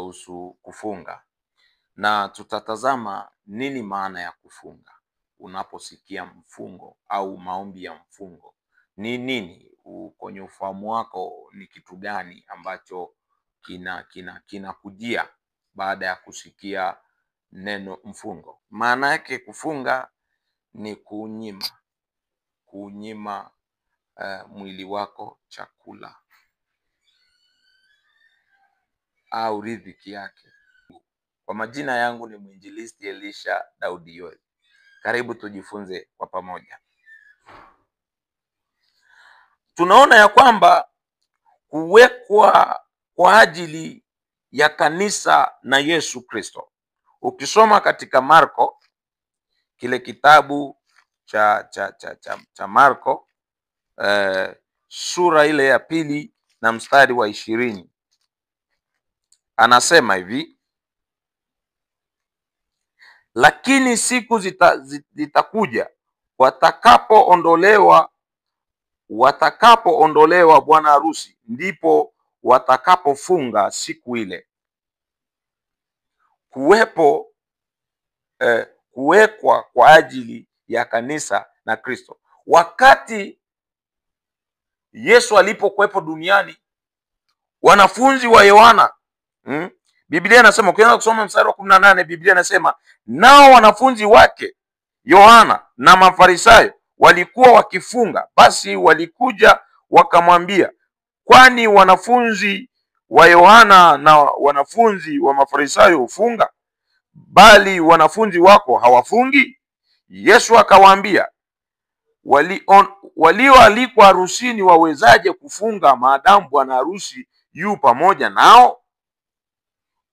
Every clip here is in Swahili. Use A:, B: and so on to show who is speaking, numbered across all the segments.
A: kuhusu kufunga, na tutatazama nini maana ya kufunga. Unaposikia mfungo au maombi ya mfungo ni nini? Kwenye ufahamu wako ni kitu gani ambacho kinakujia baada ya kusikia neno mfungo? Maana yake kufunga ni kunyima mwili wako chakula au riziki yake. Kwa majina yangu ni Mwinjilisti Elisha Daudi Yoel. Karibu tujifunze kwa pamoja. Tunaona ya kwamba kuwekwa kwa ajili ya kanisa na Yesu Kristo. Ukisoma katika Marko, kile kitabu cha Marko, sura ile ya 2 na mstari wa 20, anasema hivi: lakini siku zitakuja watakapoondolewa bwana harusi, ndipo watakapofunga siku ile, kuwekwa kwa ajili ya kanisa na Kristo. Wakati Yesu alipokuwepo duniani, wanafunzi wa Yohana, Biblia inasema, ukianza kusoma mstari wa 18, Biblia inasema, nao wanafunzi wake Yohana na Mafarisayo walikuwa wakifunga. Basi walikuja wakamwambia, kwani wanafunzi wa Yohana na wanafunzi wa Mafarisayo hufunga, bali wanafunzi wako hawafungi? Yesu akawaambia, walioalikwa harusini wawezaje kufunga maadamu bwana harusi yu pamoja nao?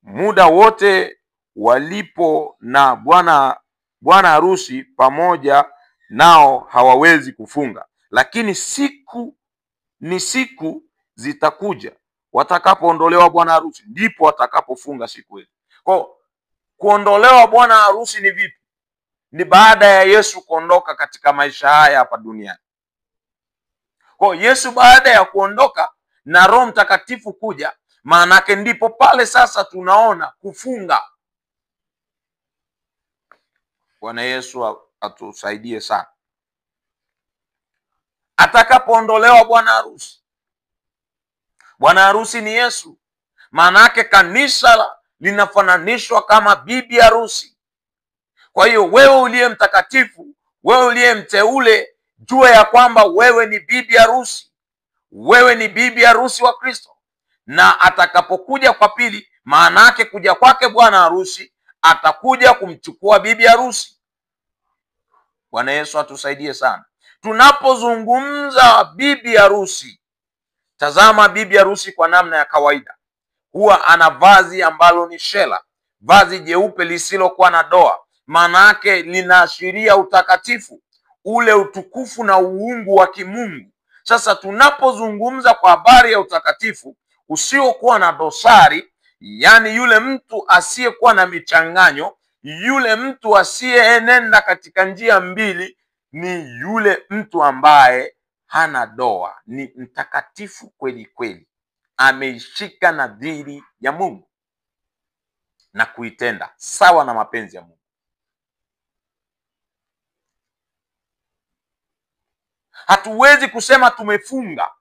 A: Muda wote walipo na bwana harusi pamoja nao hawawezi kufunga. Lakini siku zitakuja watakapoondolewa bwana harusi, ndipo watakapofunga siku ile. Kwa kuondolewa bwana harusi ni vipi? Ni baada ya Yesu kuondoka katika maisha haya hapa duniani. Kwa Yesu baada ya kuondoka na Roho Mtakatifu kuja, maanake ndipo pale sasa tunaona kufunga. Bwana Yesu atusaidie sana. Atakapoondolewa bwana harusi, bwana harusi ni Yesu, maanake kanisa linafananishwa kama bibi harusi. Kwa hiyo wewe uliye mtakatifu, wewe uliye mteule, jua ya kwamba wewe ni bibi harusi. Wewe ni bibi harusi wa Kristo. Na atakapokuja kwa pili, maana yake kuja kwake bwana harusi, atakuja kumchukua bibi harusi. Bwana Yesu atusaidie sana. Tunapozungumza bibi harusi, tazama bibi harusi kwa namna ya kawaida huwa ana vazi ambalo ni shela, vazi jeupe lisilokuwa na doa. Maana yake linaashiria utakatifu, ule utukufu na uungu wa kimungu. Sasa tunapozungumza kwa habari ya utakatifu usiokuwa na dosari, yani yule mtu asiyekuwa na michanganyo, yule mtu asiyeenenda katika njia mbili, ni yule mtu ambaye hana doa, ni mtakatifu kweli kweli, ameishika nadhiri ya Mungu na kuitenda sawa na mapenzi ya Mungu. Hatuwezi kusema tumefunga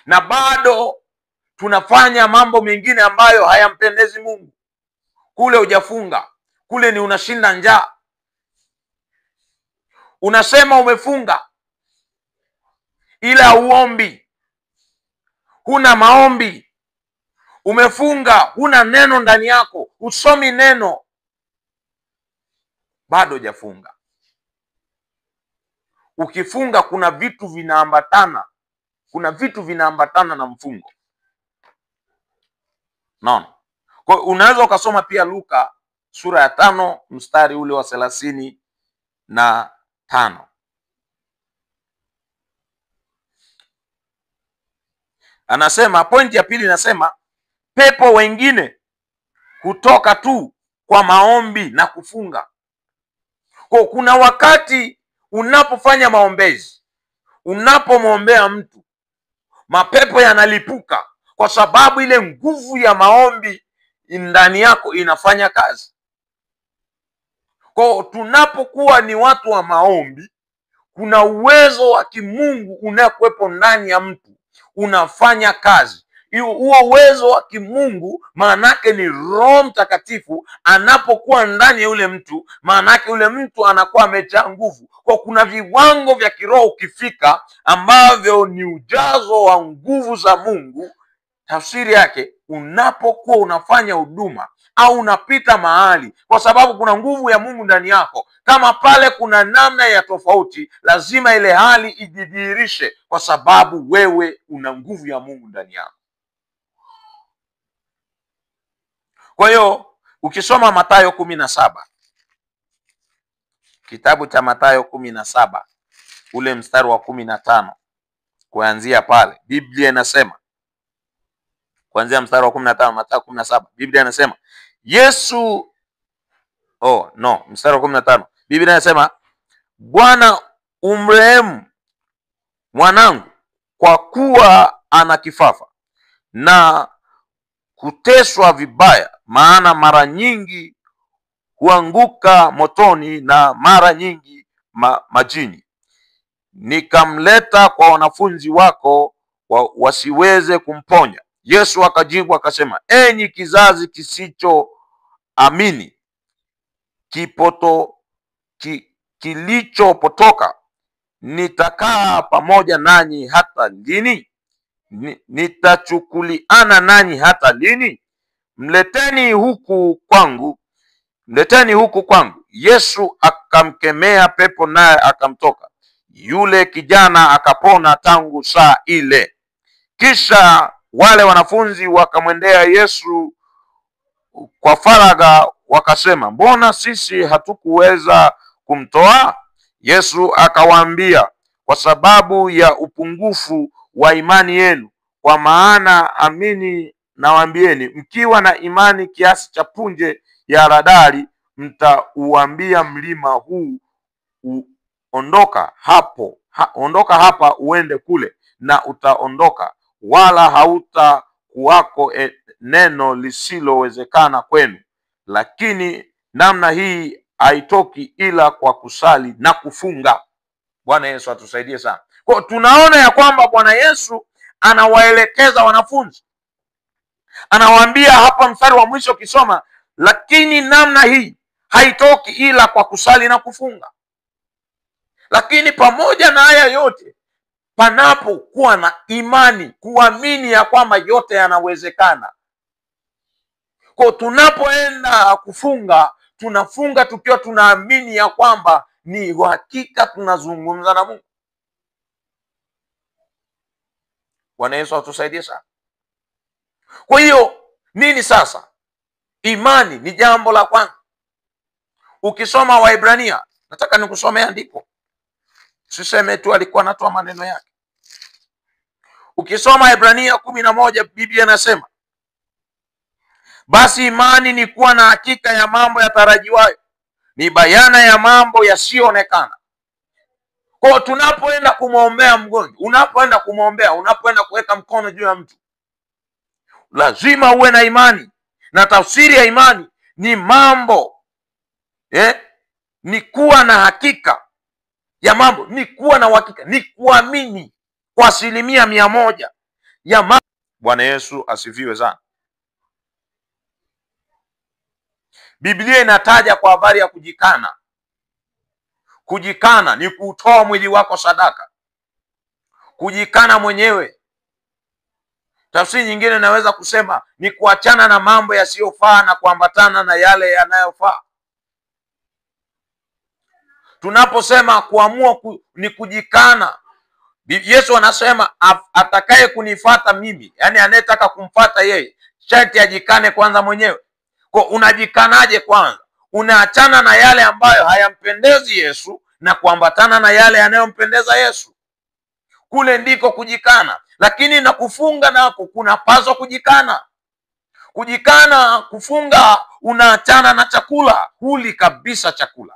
A: na bado tunafanya mambo mengine ambayo hayampendezi Mungu. Kule hujafunga, kule ni unashinda njaa. Unasema umefunga ila uombi, huna maombi. Umefunga, huna neno ndani yako, usomi neno, bado hujafunga. Ukifunga kuna vitu vinaambatana, na mfungo. Naona. Kwa unaweza ukasoma pia Luka sura ya 5 mstari ule wa 35. Anasema, pointi ya pili inasema, pepo wengine hutoka tu kwa maombi na kufunga. Kwa kuna wakati unapofanya maombezi, unapomwombea mtu, mapepo yanalipuka, kwa sababu ile nguvu ya maombi ndani yako inafanya kazi. Kwa tunapokuwa ni watu wa maombi, kuna uwezo wa kimungu unakuwepo ndani ya mtu unafanya kazi. Huo uwezo wa kimungu maanake ni Roho Mtakatifu anapokuwa ndani ya yule mtu, maanake yule mtu anakuwa amejaa nguvu. Kwa kuna viwango vya kiroho ukifika ambavyo ni ujazo wa nguvu za Mungu. Tafsiri yake, unapokuwa unafanya huduma au unapita mahali, kwa sababu kuna nguvu ya Mungu ndani yako, kama pale kuna namna ya tofauti, lazima ile hali ijidhihirishe, kwa sababu wewe una nguvu ya Mungu ndani yako. Kwa hiyo ukisoma Mathayo 17, kitabu cha Mathayo 17 ule mstari wa 15 kuanzia pale, Biblia inasema, kuanzia mstari wa 15, Mathayo 17, Biblia inasema Yesu mstari wa 15, Biblia inasema, Bwana umrehemu mwanangu, kwa kuwa ana kifafa na kuteswa vibaya, maana mara nyingi huanguka motoni na mara nyingi majini. Nikamleta kwa wanafunzi wako wasiweze kumponya. Yesu akajibu akasema, enyi kizazi kisichoamini, kilichopotoka, nitakaa pamoja nanyi hata lini? Nitachukuliana nanyi hata lini? Mleteni huku kwangu. Yesu akamkemea pepo, naye akamtoka. Yule kijana akapona tangu saa ile. Kisha wale wanafunzi wakamwendea Yesu kwa faragha, wakasema, mbona sisi hatukuweza kumtoa? Yesu akawaambia, kwa sababu ya upungufu wa imani yenu. Kwa maana amini nawaambieni, mkiwa na imani kiasi cha punje ya haradali, mtauambia mlima huu, ondoka hapa uende kule, na utaondoka, wala hautakuwako neno lisilowezekana kwenu. Lakini namna hii haitoki ila kwa kusali na kufunga. Bwana Yesu atusaidie sana. Kwa tunaona ya kwamba Bwana Yesu anawaelekeza wanafunzi, anawaambia hapa mstari wa mwisho ukisoma, lakini namna hii haitoki ila kwa kusali na kufunga. Lakini pamoja na haya yote, panapokuwa na imani, kuamini ya kwamba yote yanawezekana. Kwa tunapoenda kufunga, tunafunga tukiwa tunaamini ya kwamba ni uhakika tunazungumza na Mungu. Bwana Yesu atusaidie sana. Kwa hiyo nini sasa? Imani ni jambo la kwanza. Ukisoma Waebrania, nataka nikusomea andiko, siseme tu alikuwa anatoa maneno yake. Ukisoma Waebrania 11, Biblia inasema, basi imani ni kuwa na hakika ya mambo yatarajiwayo, ni bayana ya mambo yasiyoonekana. Kwa tunapoenda kumwombea mgonjwa, unapoenda kuweka mkono juu ya mtu, lazima uwe na imani. Na tafsiri ya imani ni mambo, ni kuwa na hakika ya mambo, ni kuwa na uhakika, ni kuamini kwa 100% ya mambo. Bwana Yesu asifiwe sana. Biblia inataja kwa habari ya kujikana. Kujikana ni kutoa mwili wako sadaka, kujikana mwenyewe. Tafsiri nyingine naweza kusema ni kuachana na mambo yasiyofaa na kuambatana na yale yanayofaa. Tunaposema kuamua ni kujikana, Yesu anasema atakaye kunifuata mimi, yani anayetaka kumfuata yeye, sharti ajikane kwanza mwenyewe. Kwa unajikanaje kwanza? Unaachana na yale ambayo hayampendezi Yesu na kuambatana na yale yanayompendeza Yesu. Kule ndiko kujikana. Lakini na kufunga nako kunapaswa kujikana. Kujikana, kufunga, unaachana na chakula, huli kabisa chakula.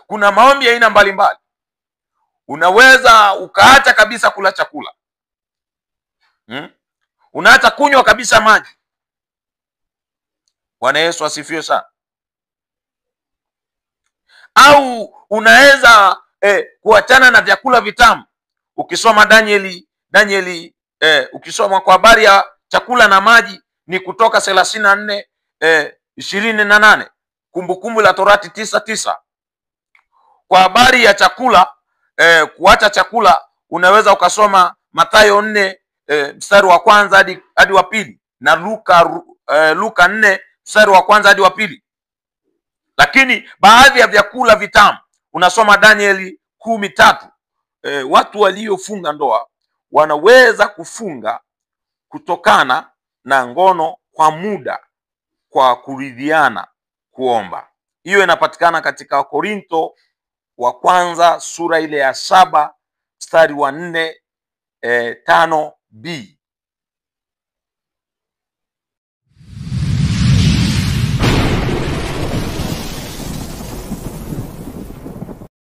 A: Kuna maombi ya aina mbalimbali. Unaweza ukaacha kabisa kula chakula. unaacha kunywa kabisa maji. Bwana Yesu asifiwe sana. Au unaweza kuachana na vyakula vitamu. Ukisoma Danieli ukisoma kwa habari ya chakula na maji ni Kutoka 34:28, Kumbukumbu la Torati 9:9. Kwa habari ya chakula, kuacha chakula, unaweza ukasoma Mathayo 4 mstari wa kwanza hadi wa pili, na Luka 4 mstari wa kwanza hadi wa pili. Lakini baadhi ya vyakula vitamu unasoma Danieli 10:3. Watu waliofunga ndoa wanaweza kufunga kutokana na ngono kwa muda, kwa kuridhiana kuomba. Hiyo inapatikana katika Wakorintho wa kwanza sura ile ya 7 mstari wa 4 5b.